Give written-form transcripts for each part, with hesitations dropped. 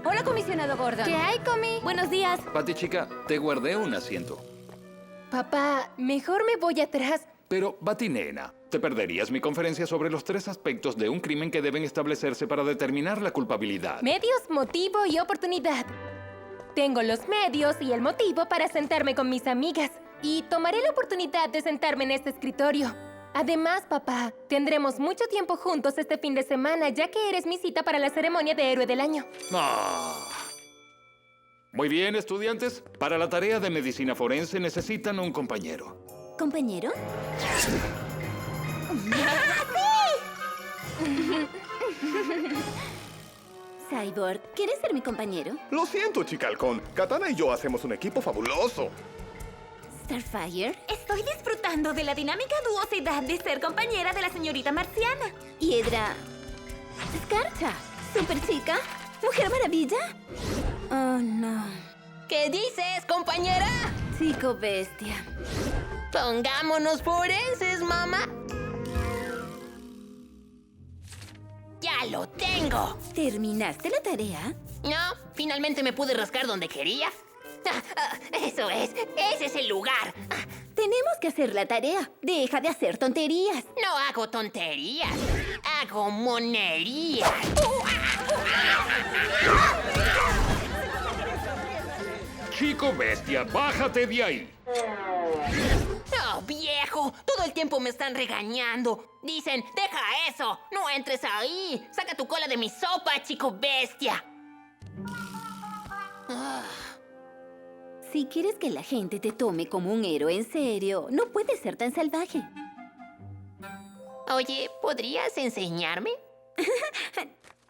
Hola, comisionado Gordon. ¿Qué hay, Comi? Buenos días. Patty, chica, te guardé un asiento. Papá, mejor me voy atrás. Pero, Patty, nena, te perderías mi conferencia sobre los 3 aspectos de un crimen que deben establecerse para determinar la culpabilidad. Medios, motivo y oportunidad. Tengo los medios y el motivo para sentarme con mis amigas. Y tomaré la oportunidad de sentarme en este escritorio. Además, papá, tendremos mucho tiempo juntos este fin de semana, ya que eres mi cita para la ceremonia de Héroe del Año. Ah. Muy bien, estudiantes. Para la tarea de medicina forense necesitan un compañero. ¿Compañero? Cyborg, ¿quieres ser mi compañero? Lo siento, chica halcón. Katana y yo hacemos un equipo fabuloso. Starfire. Estoy disfrutando de la dinámica duosidad de ser compañera de la señorita marciana. Hiedra. Escarcha. Super chica. Mujer maravilla. Oh, no. ¿Qué dices, compañera? Chico bestia. Pongámonos forenses, mamá. ¡Ya lo tengo! ¿Terminaste la tarea? No, finalmente me pude rascar donde quería. Eso es, ese es el lugar. Tenemos que hacer la tarea. Deja de hacer tonterías. No hago tonterías, hago monerías. Chico bestia, bájate de ahí. ¡Oh, viejo! Todo el tiempo me están regañando. Dicen, deja eso, no entres ahí. Saca tu cola de mi sopa, chico bestia. Si quieres que la gente te tome como un héroe en serio, no puedes ser tan salvaje. Oye, ¿podrías enseñarme?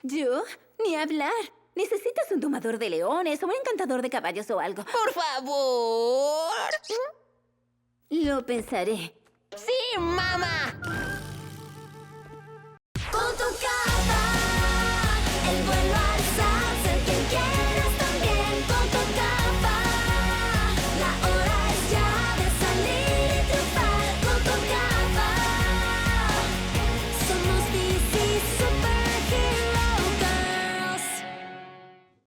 ¿Yo? Ni hablar. Necesitas un domador de leones o un encantador de caballos o algo. ¡Por favor! Lo pensaré. ¡Sí, mamá!